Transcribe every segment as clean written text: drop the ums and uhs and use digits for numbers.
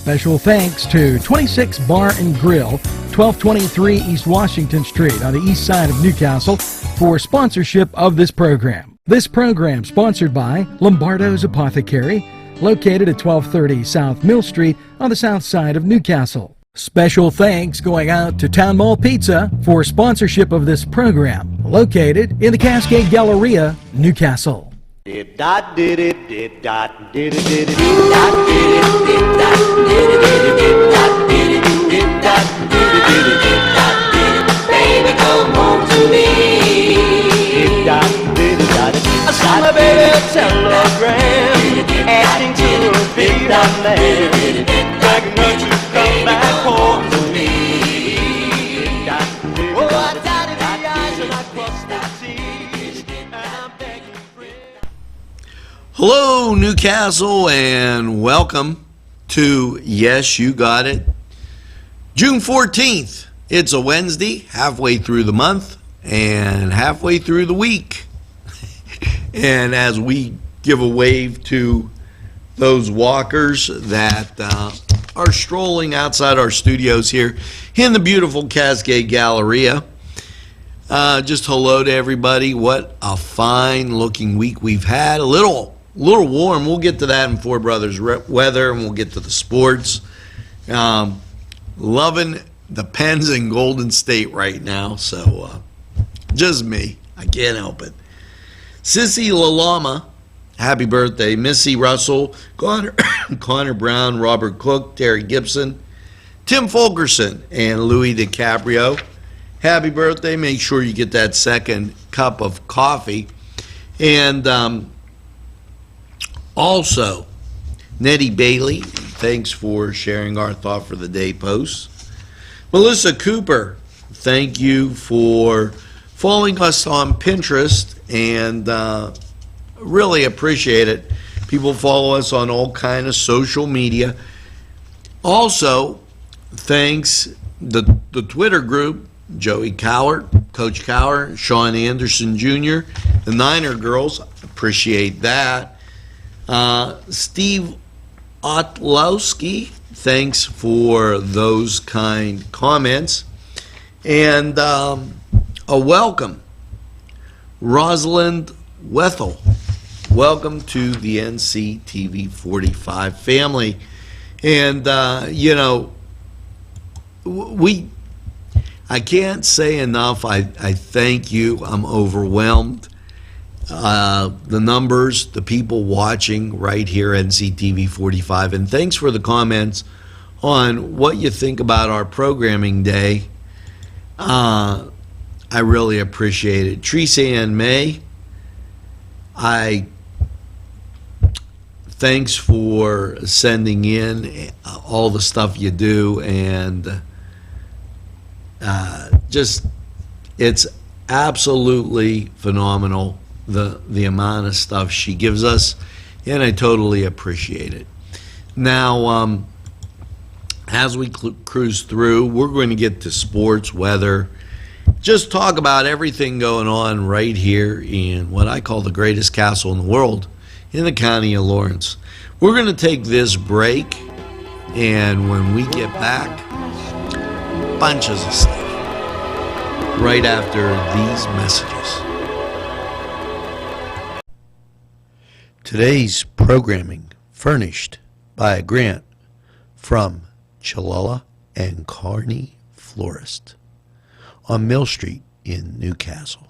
Special thanks to 26 Bar and Grill, 1223 East Washington Street on the east side of Newcastle for sponsorship of this program. This program sponsored by Lombardo's Apothecary, located at 1230 South Mill Street on the south side of Newcastle. Special thanks going out to Town Mall Pizza for sponsorship of this program, located in the Cascade Galleria, Newcastle. Did dot did it did dot did it did it did dot did it did dot did it did it did dot did it did dot did it did it did dot did it. Baby, come home to me. Did dot did it dot it. I saw my baby telegram asking to be the man, begging her to come back home to me. Oh, I dotted the I's and I crossed the T's, and I'm begging. Hello, Newcastle, and welcome to Yes, You Got It. June 14th. It's a Wednesday, halfway through the month and halfway through the week. And as we give a wave to those walkers that are strolling outside our studios here in the beautiful Cascade Galleria, just hello to everybody. What a fine looking week we've had. A little warm. We'll get to that in Four Brothers weather, and we'll get to the sports. Loving the Pens in Golden State right now, so just me. I can't help it. Sissy LaLama, happy birthday. Missy Russell, Connor Brown, Robert Cook, Terry Gibson, Tim Fulkerson, and Louis DiCaprio. Happy birthday. Make sure you get that second cup of coffee. And also, Nettie Bailey, thanks for sharing our Thought for the Day posts. Melissa Cooper, thank you for following us on Pinterest, and really appreciate it. People follow us on all kind of social media. Also, thanks the Twitter group, Joey Cowart, Coach Cowart, Sean Anderson Jr., the Niner girls, appreciate that. Steve Otlowski, thanks for those kind comments. And a welcome, Rosalind Wethel. Welcome to the NCTV45 family. And, I can't say enough. I thank you. I'm overwhelmed. The numbers, the people watching right here, NCTV45, and thanks for the comments on what you think about our programming day. I really appreciate it. Teresa Ann May, thanks for sending in all the stuff you do, and it's absolutely phenomenal, the amount of stuff she gives us, and I totally appreciate it. Now, as we cruise through, we're going to get to sports, weather, just talk about everything going on right here in what I call the greatest castle in the world, in the county of Lawrence. We're going to take this break, and when we get back, bunches of stuff right after these messages. Today's programming furnished by a grant from Chilella and Carney Florist on Mill Street in Newcastle.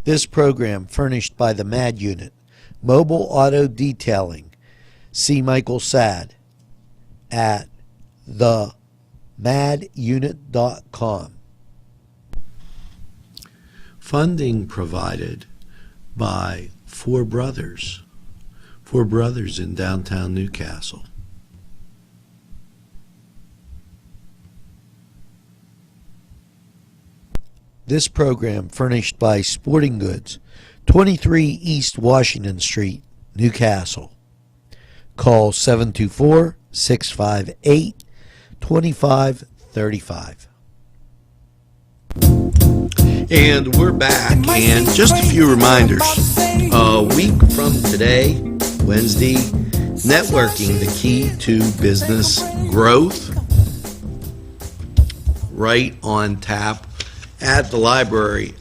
This program furnished by the MAD Unit, Mobile Auto Detailing. See Michael Sad at themadunit.com. Funding provided by Four Brothers in downtown Newcastle. This program furnished by Sporting Goods, 23 East Washington Street, Newcastle. Call 724-658-2535. And we're back, and just a few reminders. A week from today, Wednesday, Networking, the key to business growth, right on tap at the library.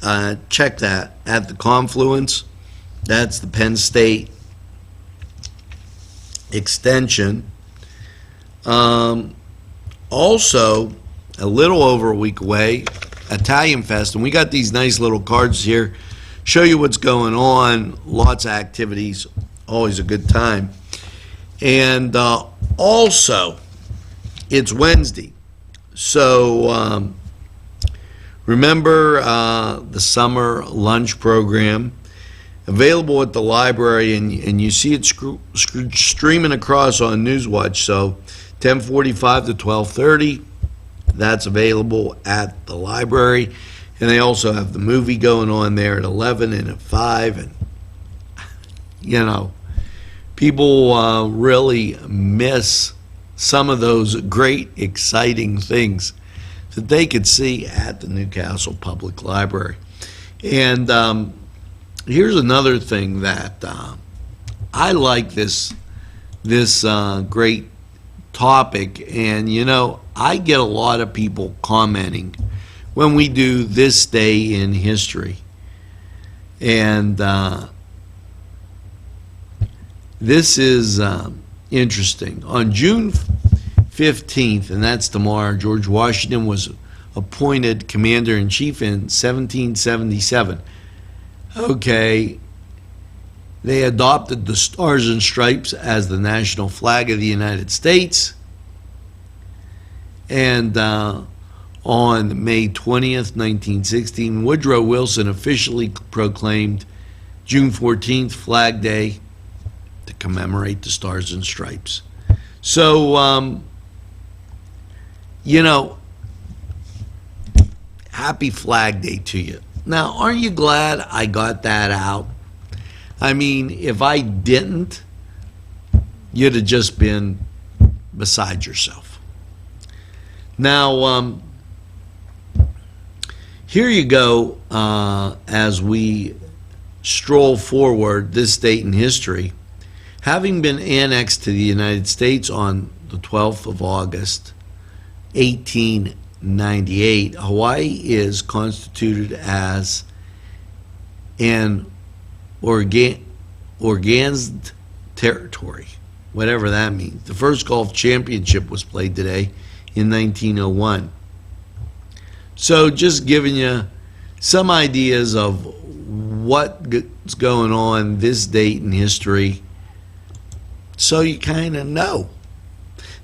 Check that at the Confluence. That's the Penn State extension. Also, a little over a week away, Italian Fest, and we got these nice little cards here. Show you what's going on. Lots of activities. Always a good time. And also, it's Wednesday. So remember the summer lunch program available at the library, and you see it streaming across on Newswatch. So 10:45 to 12:30, that's available at the library. And they also have the movie going on there at 11 and at 5. And, you know, people really miss some of those great, exciting things that they could see at the Newcastle Public Library. And here's another thing that I like this great topic. And, you know, I get a lot of people commenting when we do this day in history. And this is interesting. On June 15th, and that's tomorrow, George Washington was appointed Commander-in-Chief in 1777. Okay, they adopted the Stars and Stripes as the national flag of the United States. And on May 20th, 1916, Woodrow Wilson officially proclaimed June 14th Flag Day to commemorate the Stars and Stripes. So, you know, happy Flag Day to you. Now, aren't you glad I got that out? I mean, if I didn't, you'd have just been beside yourself. Now, here you go, as we stroll forward this date in history. Having been annexed to the United States on the 12th of August, 1898, Hawaii is constituted as an organized territory, whatever that means. The first golf championship was played today in 1901. So just giving you some ideas of what's going on this date in history, so you kind of know.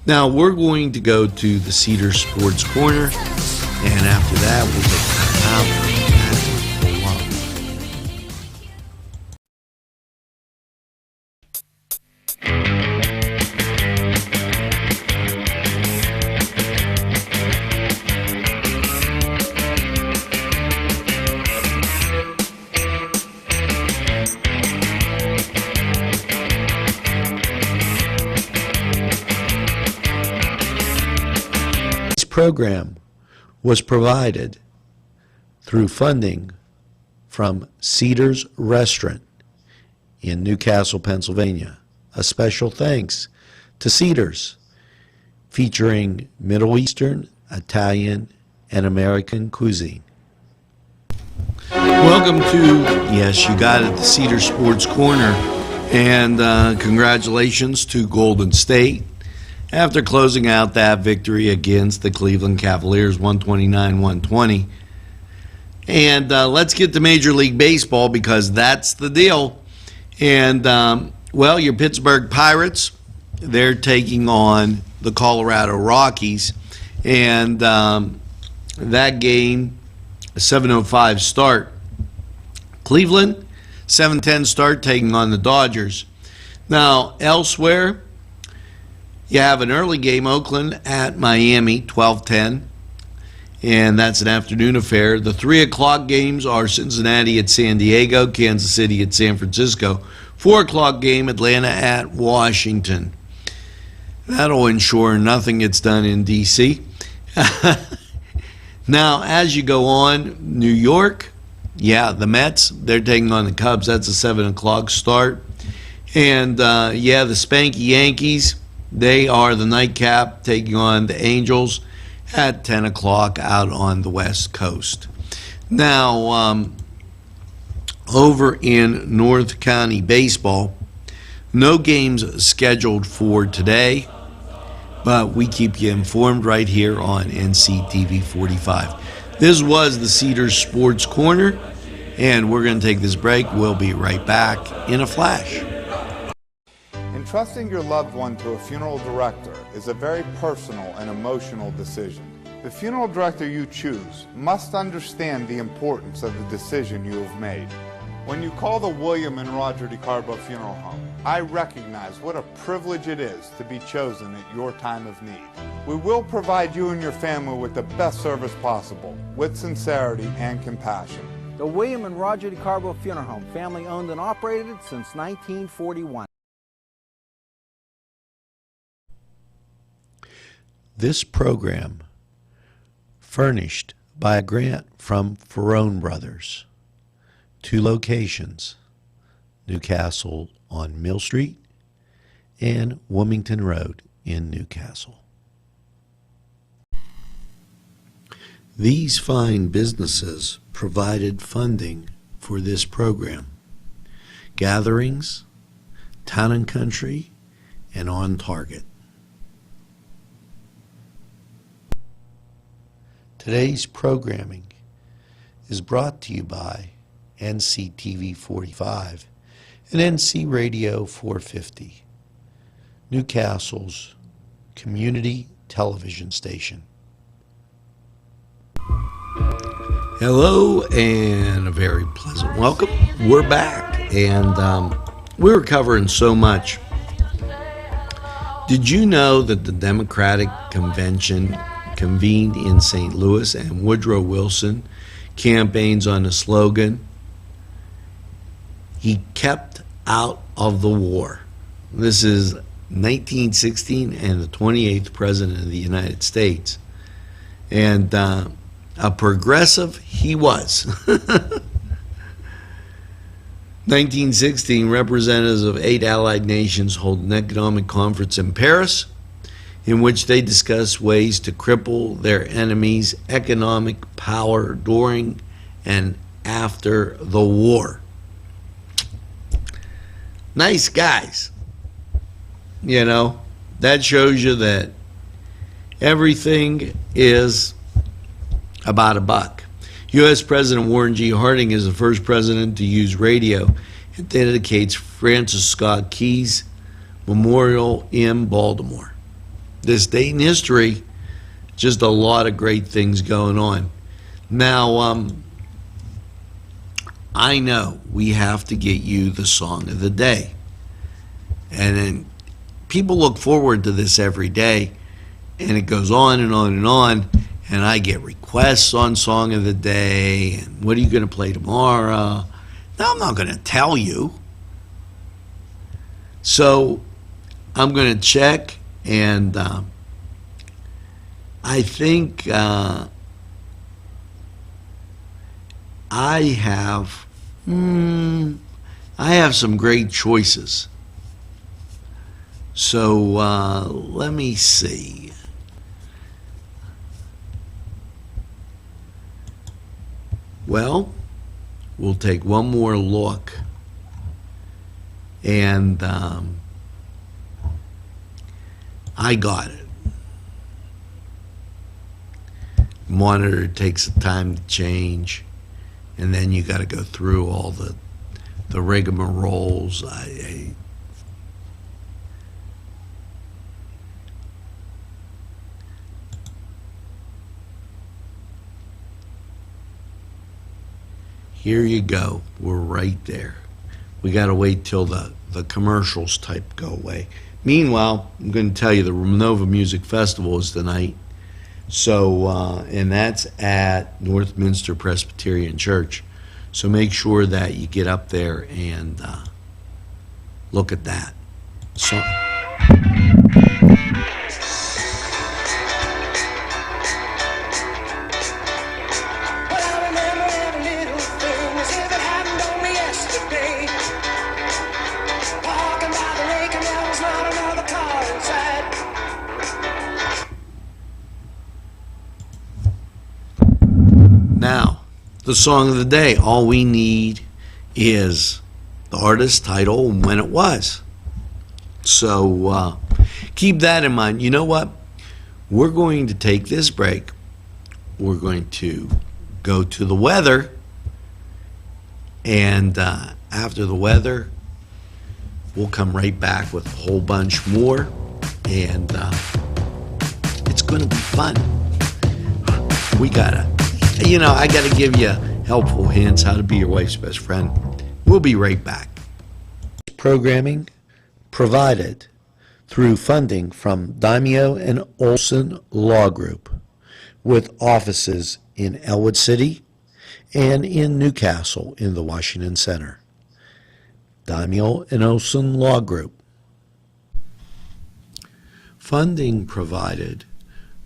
Now we're going to go to the Cedar Sports Corner, and after that we'll take time out and go on. Program was provided through funding from Cedar's Restaurant in Newcastle, Pennsylvania. A special thanks to Cedar's, featuring Middle Eastern, Italian, and American cuisine. Welcome to, yes, you got it, the Cedar Sports Corner, and congratulations to Golden State after closing out that victory against the Cleveland Cavaliers, 129-120. And let's get to Major League Baseball, because that's the deal. And, well, your Pittsburgh Pirates, they're taking on the Colorado Rockies. And that game, a 7:05 start. Cleveland, 7:10 start, taking on the Dodgers. Now, elsewhere, you have an early game, Oakland at Miami, 12:10, and that's an afternoon affair. The 3 o'clock games are Cincinnati at San Diego, Kansas City at San Francisco. 4 o'clock game, Atlanta at Washington. That'll ensure nothing gets done in D.C. Now, as you go on, New York, yeah, the Mets, they're taking on the Cubs. That's a 7 o'clock start. And yeah, the Spanky Yankees, they are the nightcap taking on the Angels at 10 o'clock out on the West Coast. Now, over in North County Baseball, no games scheduled for today, but we keep you informed right here on NCTV45. This was the Cedars Sports Corner, and we're going to take this break. We'll be right back in a flash. Entrusting your loved one to a funeral director is a very personal and emotional decision. The funeral director you choose must understand the importance of the decision you have made. When you call the William and Roger DeCarbo Funeral Home, I recognize what a privilege it is to be chosen at your time of need. We will provide you and your family with the best service possible, with sincerity and compassion. The William and Roger DeCarbo Funeral Home, family owned and operated since 1941. This program furnished by a grant from Ferrone Brothers. 2 locations, Newcastle on Mill Street and Wilmington Road in Newcastle. These fine businesses provided funding for this program. Gatherings, Town and Country, and On Target. Today's programming is brought to you by NCTV45 and NC Radio 450, Newcastle's community television station. Hello and a very pleasant welcome. We're back, and we were covering so much. Did you know that the Democratic Convention convened in St. Louis and Woodrow Wilson campaigns on the slogan, "He kept out of the war"? This is 1916 and the 28th President of the United States. And a progressive he was. 1916, representatives of 8 allied nations hold an economic conference in Paris in which they discuss ways to cripple their enemies' economic power during and after the war. Nice guys. You know, that shows you that everything is about a buck. U.S. President Warren G. Harding is the first president to use radio. It dedicates Francis Scott Key's Memorial in Baltimore. This date in history, just a lot of great things going on. Now, I know we have to get you the song of the day. And then people look forward to this every day, and it goes on and on and on. And I get requests on song of the day, and what are you going to play tomorrow? Now, I'm not going to tell you. So I'm going to check, and I think I have some great choices. So let me see. Well, we'll take one more look, and I got it. Monitor takes time to change, and then you got to go through all the rigmaroles. Here you go. We're right there. We got to wait till the commercials type go away. Meanwhile, I'm going to tell you the Renova Music Festival is tonight. So, and that's at Northminster Presbyterian Church. So make sure that you get up there and look at that. So. Walking Now, the song of the day, all we need is the artist, title, and when it was. So keep that in mind. You know what? We're going to take this break. We're going to go to the weather. And after the weather, we'll come right back with a whole bunch more. And it's going to be fun. We gotta, I gotta give you helpful hints how to be your wife's best friend. We'll be right back. Programming provided through funding from Daimio and Olson Law Group, with offices in Elwood City and in Newcastle in the Washington Center. Daimio and Olson Law Group. Funding provided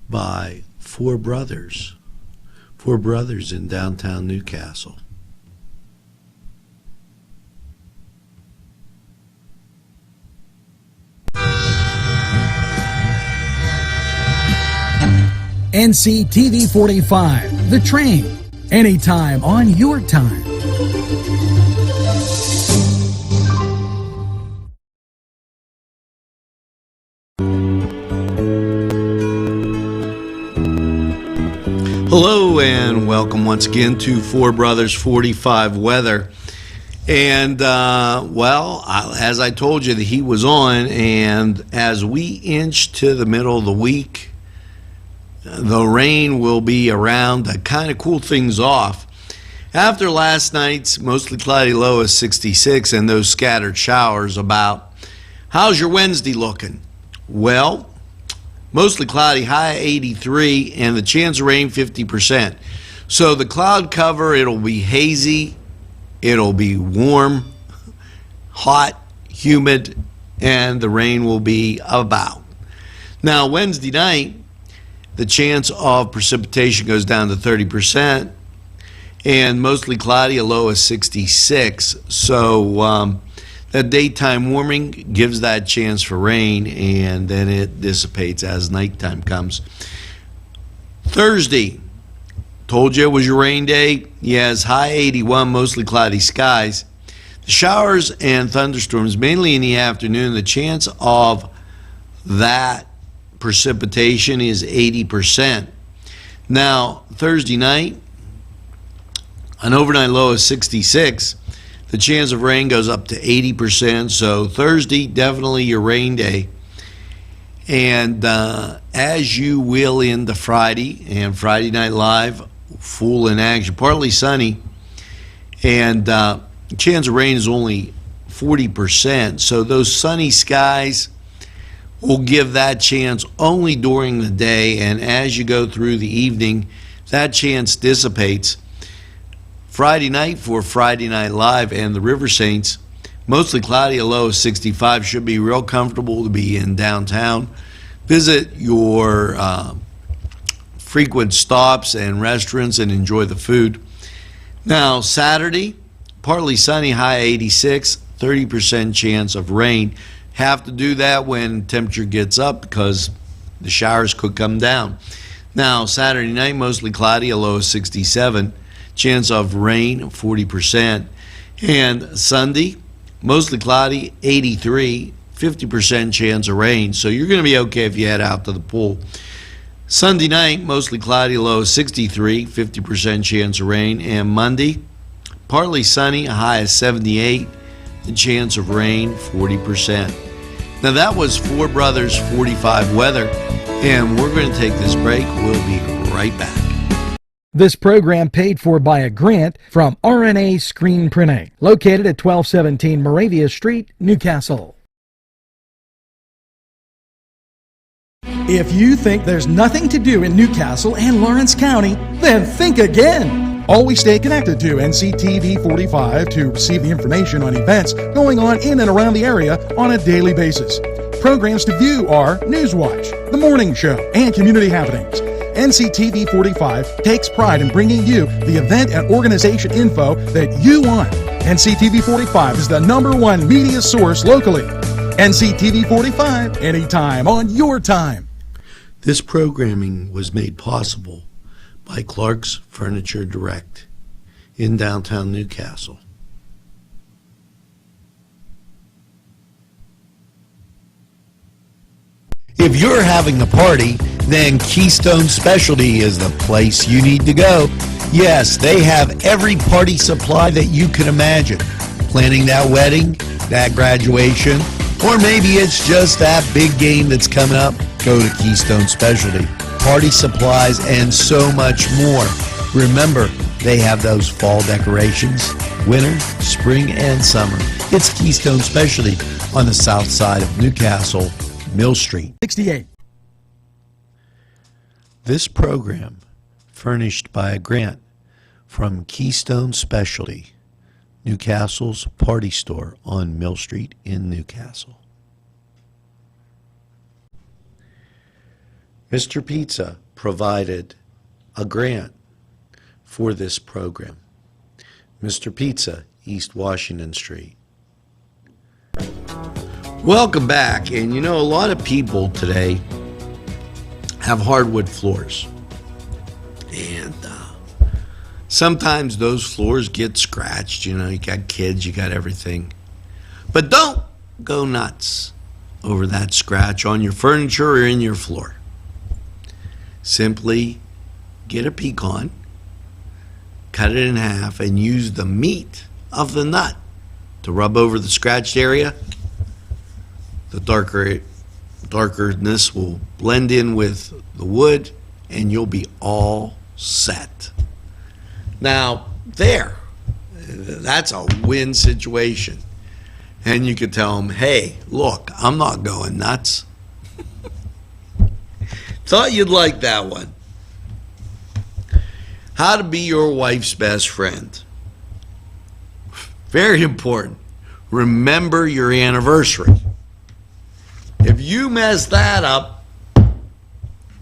by Four Brothers in downtown Newcastle. NCTV45, The Train, anytime on your time. Hello and welcome once again to Four Brothers 45 Weather. And as I told you, the heat was on, and as we inch to the middle of the week, the rain will be around to kind of cool things off. After last night's mostly cloudy low of 66 and those scattered showers, about how's your Wednesday looking? Well, mostly cloudy, high 83, and the chance of rain 50%. So the cloud cover, it'll be hazy, it'll be warm, hot, humid, and the rain will be about. Now, Wednesday night, the chance of precipitation goes down to 30%, and mostly cloudy, a low of 66. So that daytime warming gives that chance for rain, and then it dissipates as nighttime comes. Thursday, told you it was your rain day. Yes, high 81, mostly cloudy skies. The showers and thunderstorms mainly in the afternoon. The chance of that precipitation is 80%. Now, Thursday night, an overnight low of 66. The chance of rain goes up to 80%. So Thursday, definitely your rain day. And as you will into Friday and Friday Night Live, full in action, partly sunny, and chance of rain is only 40%. So those sunny skies will give that chance only during the day, and as you go through the evening, that chance dissipates. Friday night for Friday Night Live and the River Saints, mostly cloudy, a low of 65. Should be real comfortable to be in downtown. Visit your frequent stops and restaurants and enjoy the food. Now, Saturday, partly sunny, high 86, 30% chance of rain. Have to do that when temperature gets up because the showers could come down. Now, Saturday night, mostly cloudy, a low of 67. Chance of rain, 40%. And Sunday, mostly cloudy, 83, 50% chance of rain. So you're going to be okay if you head out to the pool. Sunday night, mostly cloudy, low of 63, 50% chance of rain. And Monday, partly sunny, a high of 78, the chance of rain, 40%. Now that was Four Brothers 45 weather, and we're going to take this break. We'll be right back. This program paid for by a grant from RNA Screen Printing, located at 1217 Moravia Street, Newcastle. If you think there's nothing to do in Newcastle and Lawrence County, then think again. Always stay connected to NCTV45 to receive the information on events going on in and around the area on a daily basis. Programs to view are Newswatch, The Morning Show, and Community Happenings. NCTV45 takes pride in bringing you the event and organization info that you want. NCTV45 is the #1 media source locally. NCTV45, anytime on your time. This programming was made possible by Clark's Furniture Direct in downtown Newcastle. If you're having a party, then Keystone Specialty is the place you need to go. Yes, they have every party supply that you can imagine. Planning that wedding, that graduation, or maybe it's just that big game that's coming up, go to Keystone Specialty. Party supplies and so much more. Remember, they have those fall decorations, winter, spring, and summer. It's Keystone Specialty on the south side of Newcastle, Mill Street. 68. This program furnished by a grant from Keystone Specialty, Newcastle's party store on Mill Street in Newcastle. Mr. Pizza provided a grant for this program. Mr. Pizza, East Washington Street. Welcome back. And you know, a lot of people today have hardwood floors. And sometimes those floors get scratched. You know, you got kids, you got everything. But don't go nuts over that scratch on your furniture or in your floor. Simply get a pecan, cut it in half, and use the meat of the nut to rub over the scratched area. The darkness will blend in with the wood, and you'll be all set. Now, that's a win situation. And you could tell them, hey, look, I'm not going nuts. Thought you'd like that one. How to be your wife's best friend. Very important. Remember your anniversary. If you mess that up,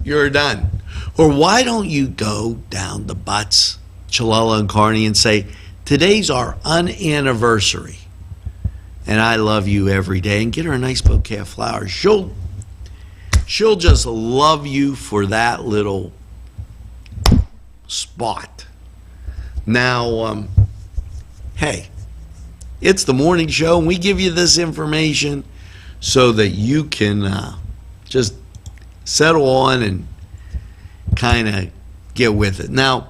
you're done. Or why don't you go down to Butts, Chilella, and Kearney and say, today's our unanniversary, and I love you every day, and get her a nice bouquet of flowers. She'll just love you for that little spot. Now, hey, it's the morning show, and we give you this information so that you can just settle on and kind of get with it. Now,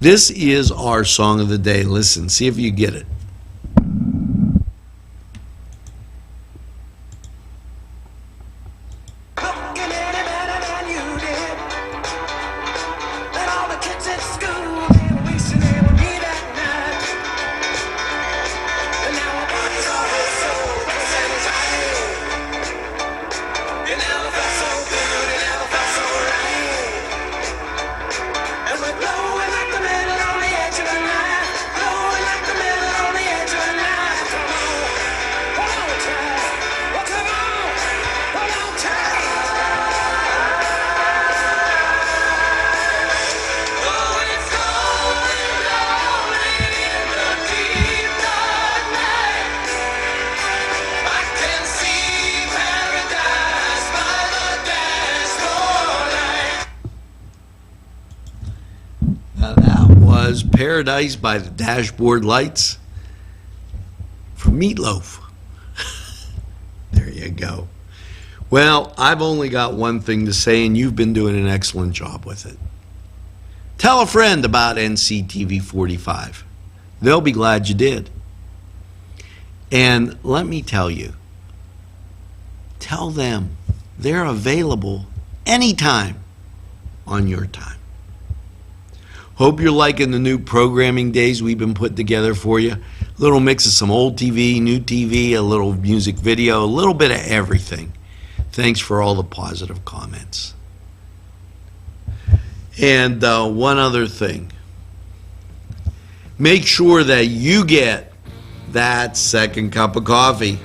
this is our song of the day. Listen, see if you get it. Paradise by the Dashboard Lights from Meatloaf. There you go. Well, I've only got one thing to say, and you've been doing an excellent job with it. Tell a friend about NCTV45. They'll be glad you did. And let me tell you, tell them they're available anytime on your time. Hope you're liking the new programming days we've been putting together for you. A little mix of some old TV, new TV, a little music video, a little bit of everything. Thanks for all the positive comments. And one other thing. Make sure that you get that second cup of coffee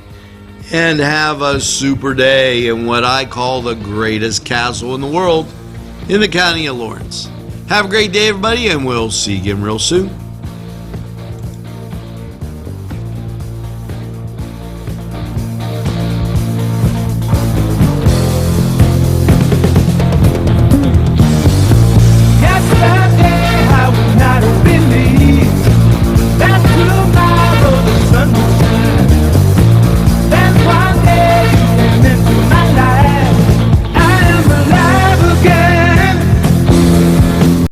and have a super day in what I call the greatest castle in the world in the county of Lawrence. Have a great day, everybody, and we'll see you again real soon.